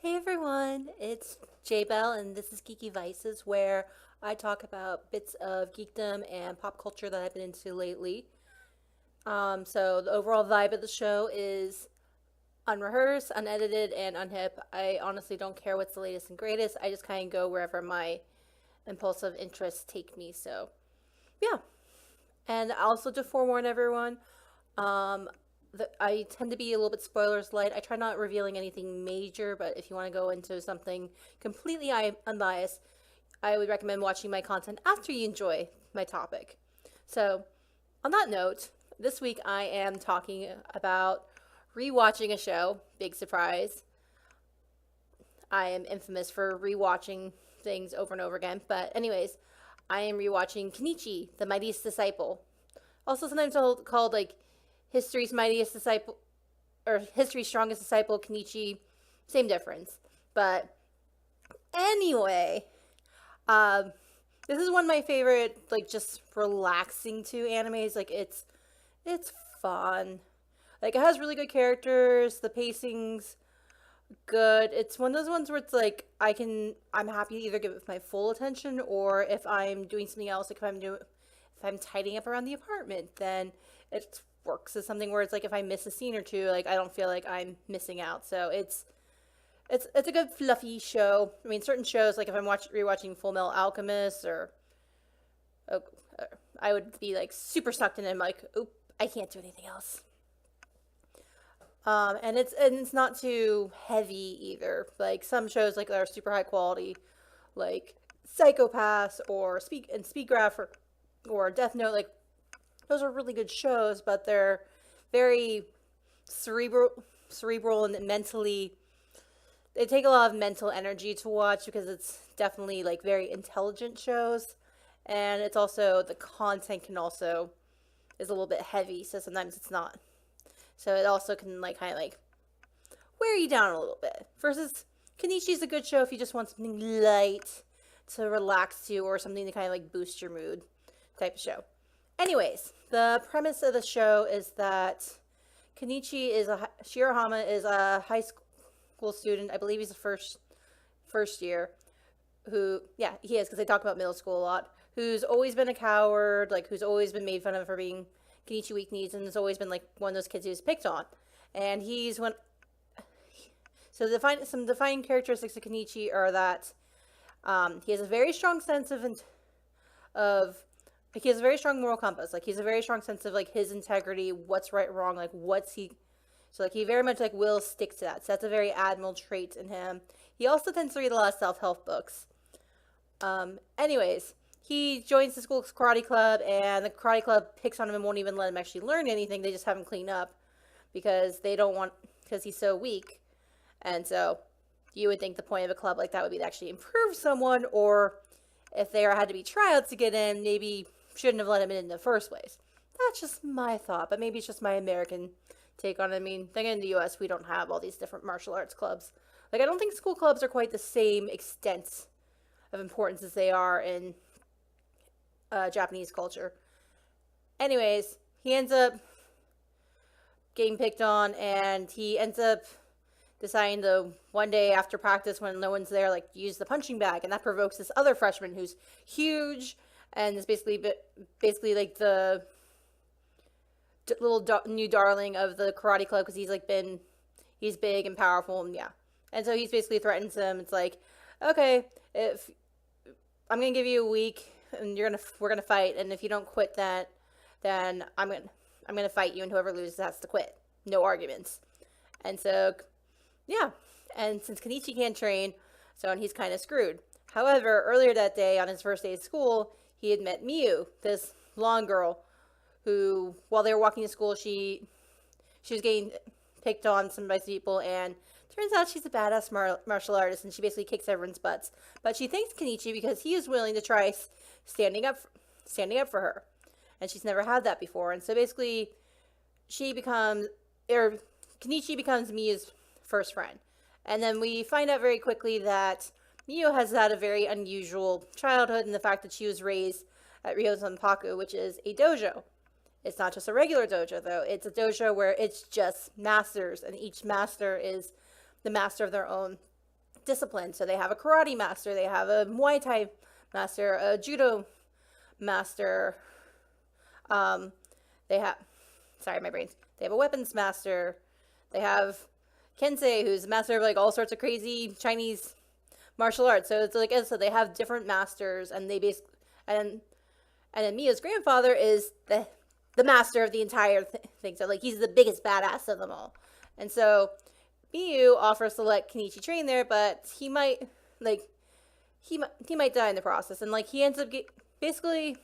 Hey everyone, it's J-Belle and this is Geeky Vices where I talk about bits of geekdom and pop culture that I've been into lately. So the overall vibe of the show is unrehearsed, unedited, and unhip. I honestly don't care what's the latest and greatest. I just kind of go wherever my impulsive interests take me. So yeah, and also to forewarn everyone, um, I tend to be a little bit spoilers light. I try not revealing anything major, but if you want to go into something completely unbiased, I would recommend watching my content after you enjoy my topic. So, on that note, this week I am talking about rewatching a show. Big surprise. I am infamous for rewatching things over and over again. But, anyways, I am rewatching Kenichi, the Mightiest Disciple. Also, sometimes called like History's Mightiest Disciple or History's Strongest Disciple, Kenichi. Same difference. But, anyway, um, this is one of my favorite, like, just relaxing to animes. Like, it's fun. Like, it has really good characters. The pacing's good. It's one of those ones where it's like I'm happy to either give it my full attention, or if I'm doing something else, like if I'm tidying up around the apartment, then it works as something where it's like if I miss a scene or two, like I don't feel like I'm missing out. So it's a good fluffy show. I mean, certain shows like if I'm rewatching Full Metal Alchemist oh, I would be like super sucked in and I'm like, oop, I can't do anything else. And it's not too heavy either. Like some shows like that are super high quality, like Psychopaths or Speedgraph or Death Note. Like those are really good shows, but they're very cerebral and mentally. They take a lot of mental energy to watch because it's definitely like very intelligent shows, and it's also the content can also is a little bit heavy, so sometimes it's not. So it also can like kind of like wear you down a little bit. Versus Kenichi's a good show if you just want something light to relax to or something to kind of like boost your mood type of show. Anyways, the premise of the show is that Shirahama is a high school student. I believe he's the first year. Who, yeah, he is because they talk about middle school a lot. Who's always been a coward, like who's always been made fun of for being Kenichi weak knees, and has always been like one of those kids who's picked on. And he's one. So some defining characteristics of Kenichi are that he has a very strong sense of like he has a very strong moral compass. Like he has a very strong sense of like his integrity, what's right, wrong, like what's he. So like he very much like will stick to that. So that's a very admirable trait in him. He also tends to read a lot of self-help books. Anyways, he joins the school's karate club, and the karate club picks on him and won't even let him actually learn anything. They just have him clean up because they don't want because he's so weak. And so you would think the point of a club like that would be to actually improve someone, or if there had to be tryouts to get in, maybe shouldn't have let him in the first place. That's just my thought, but maybe it's just my American take on it. I mean, in the US, we don't have all these different martial arts clubs. Like, I don't think school clubs are quite the same extent of importance as they are in Japanese culture. Anyways, he ends up getting picked on, and he ends up deciding to one day after practice when no one's there, like use the punching bag, and that provokes this other freshman who's huge and is basically like the little new darling of the karate club because he's big and powerful, and yeah, and so he's basically threatens him. It's like, okay, if I'm gonna give you a week and we're gonna fight, and if you don't quit that, then I'm gonna fight you, and whoever loses has to quit. No arguments. And so yeah, and since Kenichi can't train, and he's kind of screwed. However, earlier that day on his first day of school, he had met Miyu, this blonde girl, who while they were walking to school, she was getting picked on some by people, and turns out she's a badass martial artist, and she basically kicks everyone's butts. But she thanks Kenichi because he is willing to try standing up for her, and she's never had that before. And so basically, Kenichi becomes Miyu's first friend. And then we find out very quickly that Miyu has had a very unusual childhood in the fact that she was raised at Ryosanpaku, which is a dojo. It's not just a regular dojo, though. It's a dojo where it's just masters, and each master is the master of their own discipline. So they have a karate master, they have a Muay Thai master, a judo master. They have, sorry, my brains. They have a weapons master. They have Kensei, who's a master of like all sorts of crazy Chinese martial arts. So it's like, so they have different masters, and they basically, and then Miyu's grandfather is the master of the entire thing. So like he's the biggest badass of them all. And so Miyu offers to let Kenichi train there, but he might he might die in the process. And like he ends up basically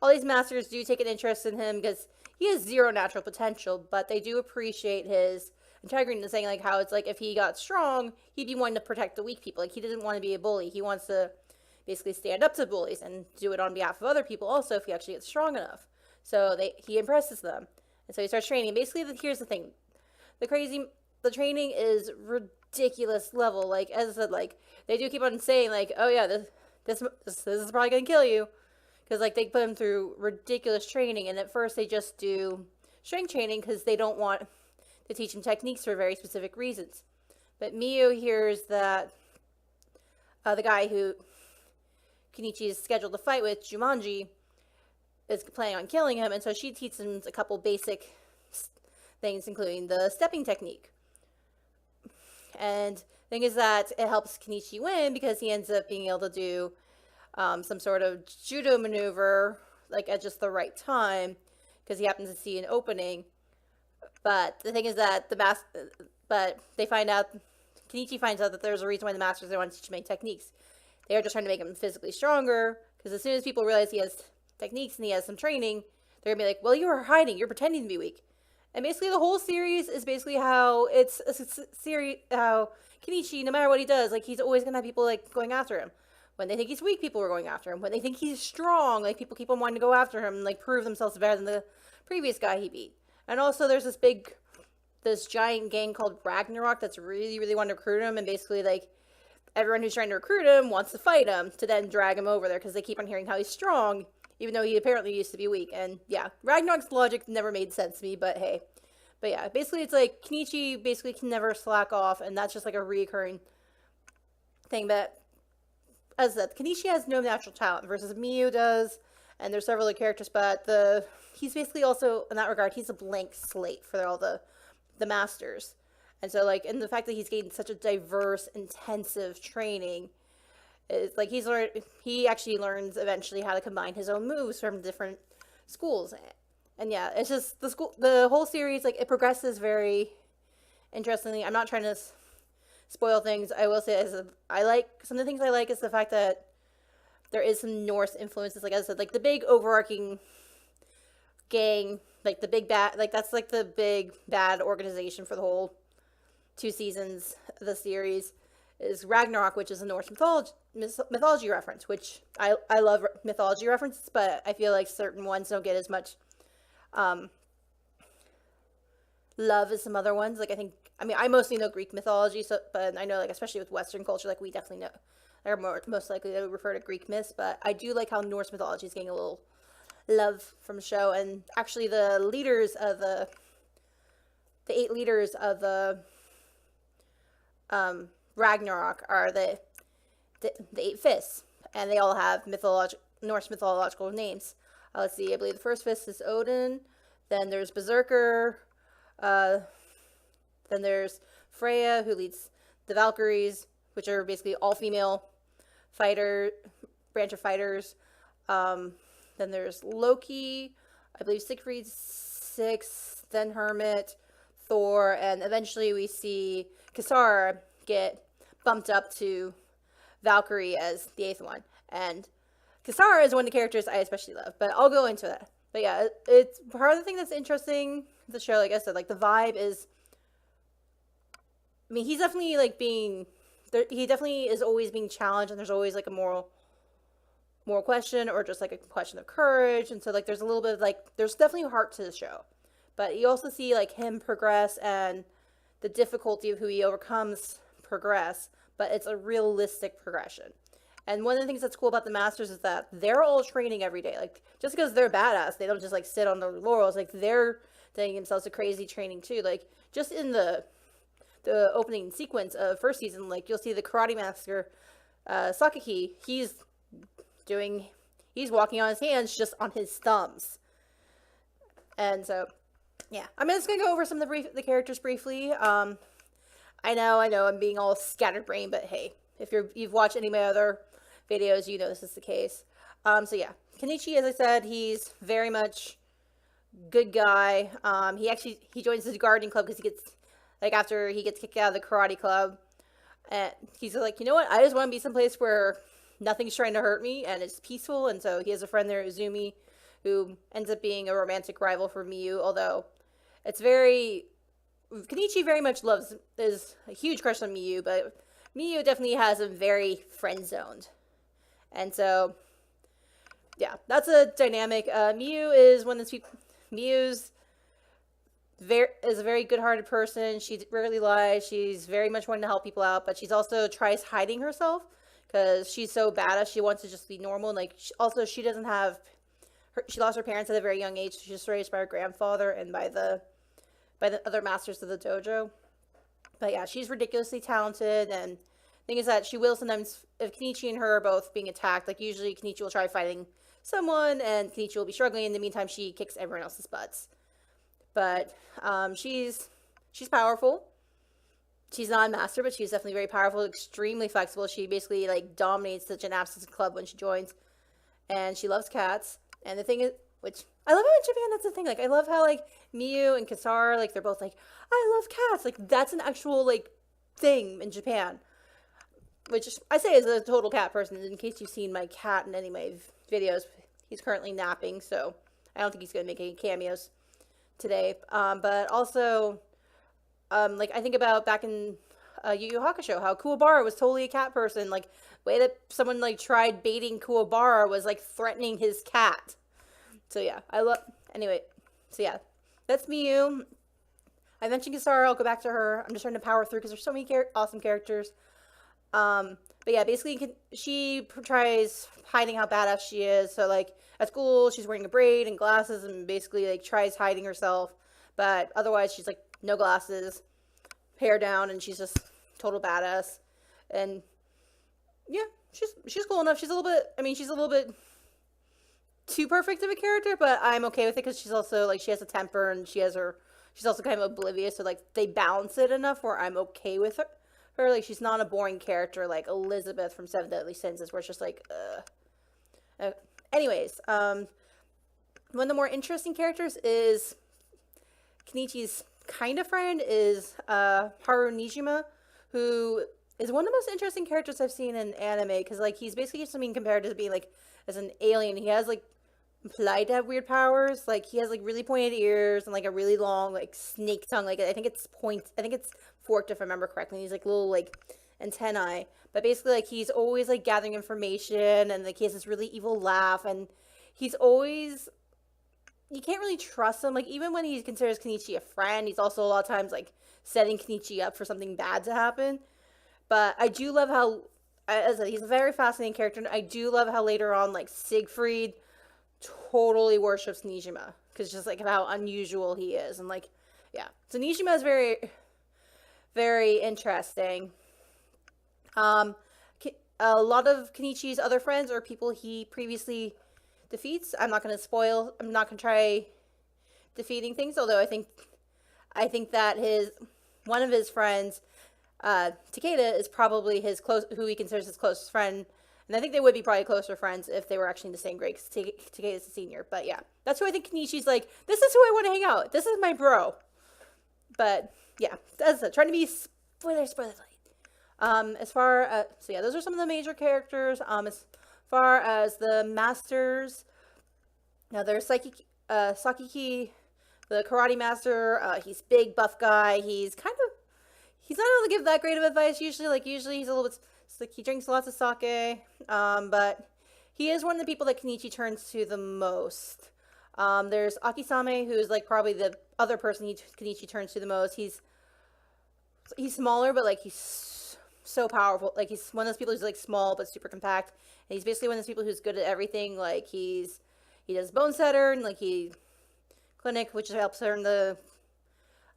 all these masters do take an interest in him because he has zero natural potential, but they do appreciate his integrity and saying like how it's like if he got strong, he'd be wanting to protect the weak people. Like he doesn't want to be a bully. He wants to basically stand up to bullies and do it on behalf of other people also if he actually gets strong enough. So he impresses them. And so he starts training. Basically, here's the thing. The training is ridiculous level. Like, as I said, like, they do keep on saying, like, oh yeah, this is probably going to kill you. Because, like, they put him through ridiculous training. And at first, they just do strength training because they don't want to teach him techniques for very specific reasons. But Miyu hears that the guy who Kenichi is scheduled to fight with, Jumanji, is planning on killing him, and so she teaches him a couple basic things, including the stepping technique. And the thing is that it helps Kenichi win because he ends up being able to do some sort of judo maneuver, like at just the right time, because he happens to see an opening. But the thing is that they find out, Kenichi finds out that there's a reason why the masters don't want to teach him any techniques. They are just trying to make him physically stronger, because as soon as people realize he has techniques and he has some training, they're gonna be like, well, you were hiding, you're pretending to be weak. And basically the whole series is basically how it's a series, how Kenichi, no matter what he does, like he's always gonna have people like going after him. When they think he's weak, people are going after him. When they think he's strong, like people keep on wanting to go after him and like prove themselves better than the previous guy he beat. And also there's this giant gang called Ragnarok that's really, really wanting to recruit him, and basically like everyone who's trying to recruit him wants to fight him to then drag him over there because they keep on hearing how he's strong, even though he apparently used to be weak. And yeah, Ragnarok's logic never made sense to me, but hey. But yeah, basically it's like Kenichi basically can never slack off, and that's just like a reoccurring thing. But as I said, Kenichi has no natural talent versus Miyu does, and there's several other characters, but he's basically also, in that regard, he's a blank slate for all the masters. And so like, and the fact that he's gained such a diverse, intensive training, it's like he actually learns eventually how to combine his own moves from different schools. And yeah, it's just the whole series, like it progresses very interestingly. I'm not trying to spoil things. I will say I like some of the things I like is the fact that there is some Norse influences. Like I said, like the big overarching gang, like the big bad, like that's like the big bad organization for the whole 2 seasons of the series is Ragnarok, which is a Norse mythology reference, which I love mythology references, but I feel like certain ones don't get as much love as some other ones. Like I mostly know Greek mythology, but I know like especially with Western culture, like we definitely know they're most likely to refer to Greek myths, but I do like how Norse mythology is getting a little love from the show. And actually the leaders of the 8 leaders of the Ragnarok are the 8 fists, and they all have Norse mythological names. Let's see, I believe the first fist is Odin, then there's Berserker, then there's Freya, who leads the Valkyries, which are basically all-female branch of fighters. Then there's Loki, I believe Siegfried's 6th, then Hermit, Thor, and eventually we see Kasara get bumped up to Valkyrie as the 8th one. And Kasara is one of the characters I especially love, but I'll go into that. But yeah, it's part of the thing that's interesting with the show, like I said, like the vibe is, I mean, he's definitely like he definitely is always being challenged, and there's always like a moral question, or just like a question of courage. And so like there's a little bit of like, there's definitely heart to the show, but you also see like him progress and the difficulty of who he overcomes progress, but it's a realistic progression. And one of the things that's cool about the Masters is that they're all training every day. Like, just because they're badass, they don't just, like, sit on their laurels. Like, they're taking themselves to crazy training, too. Like, just in the the opening sequence of first season, like you'll see the karate master Sakaki. He's walking on his hands just on his thumbs, and so yeah. I'm just gonna go over some of the characters briefly. I know, I'm being all scatterbrained, but hey, if you've watched any of my other videos, you know this is the case. So yeah, Kenichi, as I said, he's very much good guy. He joins the gardening club because he gets, like, after he gets kicked out of the karate club, and he's like, you know what, I just want to be someplace where nothing's trying to hurt me and it's peaceful. And so he has a friend there, Izumi, who ends up being a romantic rival for Miyu, although Kenichi very much is a huge crush on Miyu, but Miyu definitely has him very friend zoned. And so, yeah, that's a dynamic. Miyu is one of those people. Miyu's is a very good-hearted person. She rarely lies. She's very much wanting to help people out, but she's also tries hiding herself because she's so badass. She wants to just be normal. And she doesn't have. She lost her parents at a very young age. So she's raised by her grandfather and by the other masters of the dojo. But yeah, she's ridiculously talented, and the thing is that she will sometimes, if Kenichi and her are both being attacked, like usually Kenichi will try fighting someone and Kenichi will be struggling. In the meantime, she kicks everyone else's butts. But she's powerful. She's not a master, but she's definitely very powerful, extremely flexible. She basically like dominates the gymnastics club when she joins, and she loves cats. And the thing is, which I love how in Japan, that's the thing. Like, I love how, like, Miyu and Kasara, like, they're both like, I love cats. Like, that's an actual, like, thing in Japan. Which I say as a total cat person, in case you've seen my cat in any of my videos. He's currently napping, so I don't think he's going to make any cameos today. But also, like, I think about back in Yu Yu Hakusho, how Kuwabara was totally a cat person. Like, the way that someone, like, tried baiting Kuwabara was, like, threatening his cat. So yeah, anyway, so yeah, that's Miyu. I mentioned Kasara, I'll go back to her. I'm just trying to power through because there's so many awesome characters. But yeah, basically she tries hiding how badass she is. So like at school, she's wearing a braid and glasses and basically like tries hiding herself. But otherwise she's like no glasses, hair down, and she's just total badass. And yeah, she's cool enough. She's a little bit too perfect of a character, but I'm okay with it because she's also like, she has a temper and she's also kind of oblivious, so like they balance it enough where I'm okay with her. Like, she's not a boring character like Elizabeth from Seven Deadly Sins where it's just like anyways, one of the more interesting characters is Kenichi's kind of friend is Haru Nijima, who is one of the most interesting characters I've seen in anime because like he's basically just being compared to being like as an alien. He has like implied to have weird powers. Like he has like really pointed ears and like a really long like snake tongue. Like I think it's forked if I remember correctly. He's like little like antennae. But basically like he's always like gathering information and like he has this really evil laugh and he's always, you can't really trust him. Like even when he considers Kenichi a friend, he's also a lot of times like setting Kenichi up for something bad to happen. But I do love how, as I said, he's a very fascinating character. And I do love how later on like Siegfried totally worships Nijima because just like how unusual he is. And like, yeah, so Nijima is very, very interesting. A lot of Kenichi's other friends are people he previously defeats. I'm not going to try defeating things, although I think that one of his friends, Takeda, is probably who he considers his closest friend. And I think they would be probably closer friends if they were actually in the same grade, because Takeda's a senior. But yeah, that's who I think Kenichi's like, this is who I want to hang out with. This is my bro. But yeah, that's it. Trying to be spoiler. As far as, so yeah, those are some of the major characters. As far as the masters, now there's Sakaki, the karate master. He's big, buff guy. He's not able to give that great of advice usually. Like usually he's a little bit, like he drinks lots of sake. But he is one of the people that Kenichi turns to the most. There's Akisame, who's like probably the other person Kenichi turns to the most. He's smaller, but like he's so powerful. Like he's one of those people who's like small but super compact. And he's basically one of those people who's good at everything. Like he does bone setter and like clinic, which helps earn the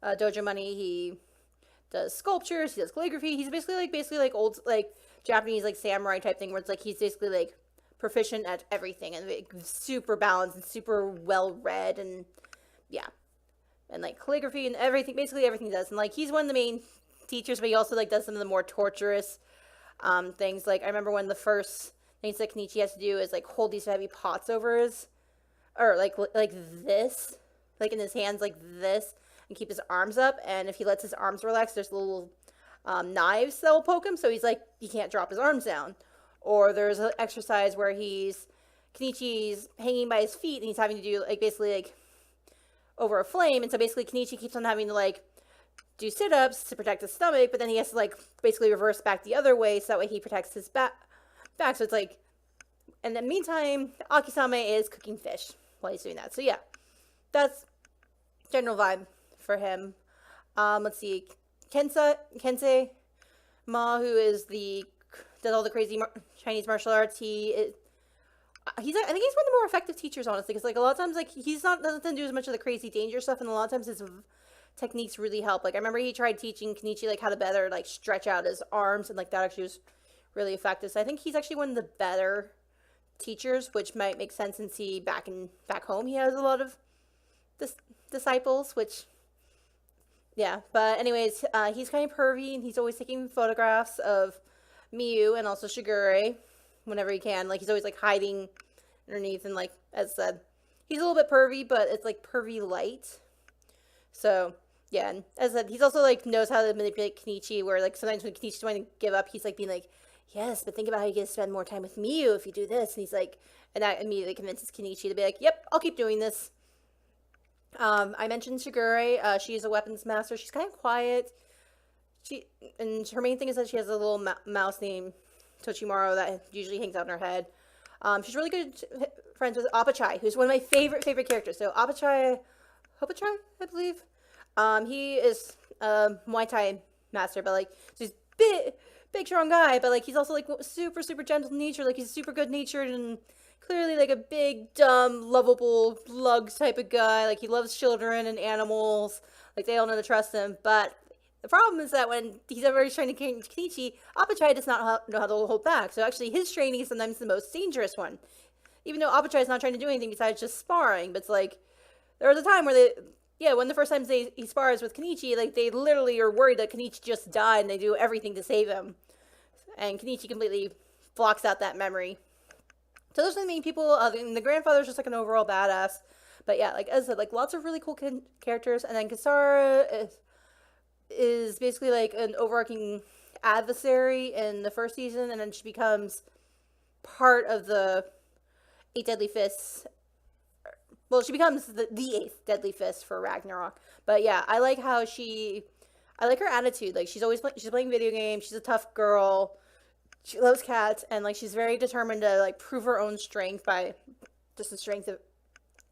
dojo money. He does sculptures, he does calligraphy. He's basically like old like Japanese like samurai type thing where it's like he's basically like proficient at everything and like, super balanced and super well read and yeah. And like calligraphy and everything, basically everything he does. And like he's one of the main teachers, but he also like does some of the more torturous things. Like I remember one of the first things that Kenichi has to do is like hold these heavy pots over his, or like this, like in his hands like this, and keep his arms up. And if he lets his arms relax, there's little knives that will poke him, so he's like he can't drop his arms down. Or there's an exercise where Kenichi's hanging by his feet and he's having to do like basically like over a flame, and so basically Kenichi keeps on having to like do sit-ups to protect his stomach, but then he has to like basically reverse back the other way so that way he protects his back. So it's like, and in the meantime, Akisame is cooking fish while he's doing that. So yeah, that's general vibe for him. Let's see, Kensei Ma, who is does all the crazy Chinese martial arts. I think he's one of the more effective teachers, honestly, because like a lot of times like doesn't do as much of the crazy danger stuff, and a lot of times his techniques really help. Like I remember he tried teaching Kenichi like how to better like stretch out his arms, and like that actually was really effective. So I think he's actually one of the better teachers, which might make sense since back home he has a lot of disciples, which yeah. But anyways, he's kind of pervy and he's always taking photographs of Miyu and also Shigure whenever he can. Like he's always like hiding underneath, and like as I said, he's a little bit pervy, but it's like pervy light. So yeah, and as I said, he's also like knows how to manipulate Kenichi, where like sometimes when Kenichi's trying to give up, he's like being like, yes, but think about how you get to spend more time with Miyu if you do this. And he's like, and that immediately convinces Kenichi to be like, yep, I'll keep doing this. I mentioned Shigure. She's a weapons master. She's kind of quiet. And her main thing is that she has a little mouse named Tochimaru that usually hangs out in her head. She's really good friends with Appachai, who's one of my favorite characters. So Appachai, I believe. He is a Muay Thai master, but like he's big strong guy, but like he's also like super gentle nature. Like he's super good natured and clearly like a big dumb lovable lug type of guy. Like he loves children and animals. Like they all know to trust him, but the problem is that when he's ever trying to train Kenichi, Appachai does not know how to hold back. So actually his training is sometimes the most dangerous one. Even though Appachai is not trying to do anything besides just sparring. But it's like, there was a time where one of the first times he spars with Kenichi, like they literally are worried that Kenichi just died and they do everything to save him. And Kenichi completely blocks out that memory. So those are the main people. The grandfather's just like an overall badass. But yeah, like as I said, like lots of really cool characters. And then Kasara is basically like an overarching adversary in the first season, and then she becomes part of the 8 Deadly Fists. Well, she becomes the 8th Deadly Fist for Ragnarok. But yeah, I like her attitude. Like she's playing video games. She's a tough girl. She loves cats, and like she's very determined to like prove her own strength by just the strength of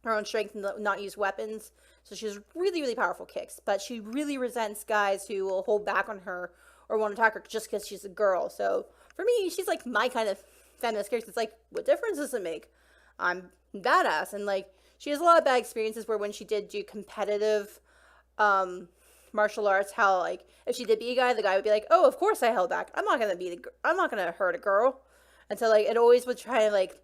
her own strength and not use weapons. So she has really powerful kicks, but she really resents guys who will hold back on her or won't attack her just because she's a girl. So for me, she's like my kind of feminist character. It's like, what difference does it make? I'm badass. And like she has a lot of bad experiences where when she did do competitive martial arts, how like if she did beat a guy, the guy would be like, oh, of course I held back. I'm not gonna hurt a girl. And so like it always would try to like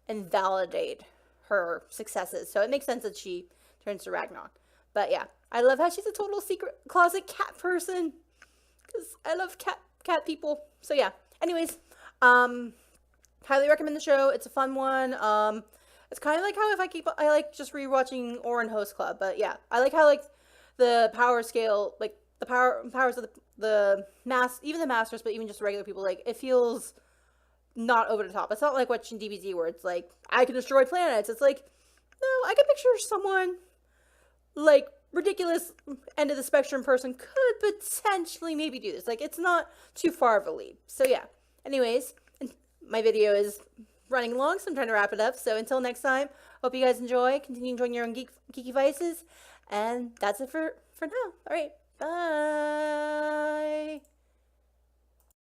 invalidate her successes. So it makes sense that she turns to Ragnarok. But yeah, I love how she's a total secret closet cat person, because I love cat people. So yeah, anyways, highly recommend the show. It's a fun one. It's kind of like how I like just rewatching Orin Host Club. But yeah, I like how like the power scale, like the powers of the even the masters, but even just regular people, like it feels not over the top. It's not like watching DBZ where it's like I can destroy planets. It's like, no, I can picture someone like ridiculous end of the spectrum person could potentially maybe do this. Like it's not too far of a leap. So yeah, anyways, my video is running long, so I'm trying to wrap it up. So until next time, hope you guys continue enjoying your own geeky vices, and that's it for now. All right, bye.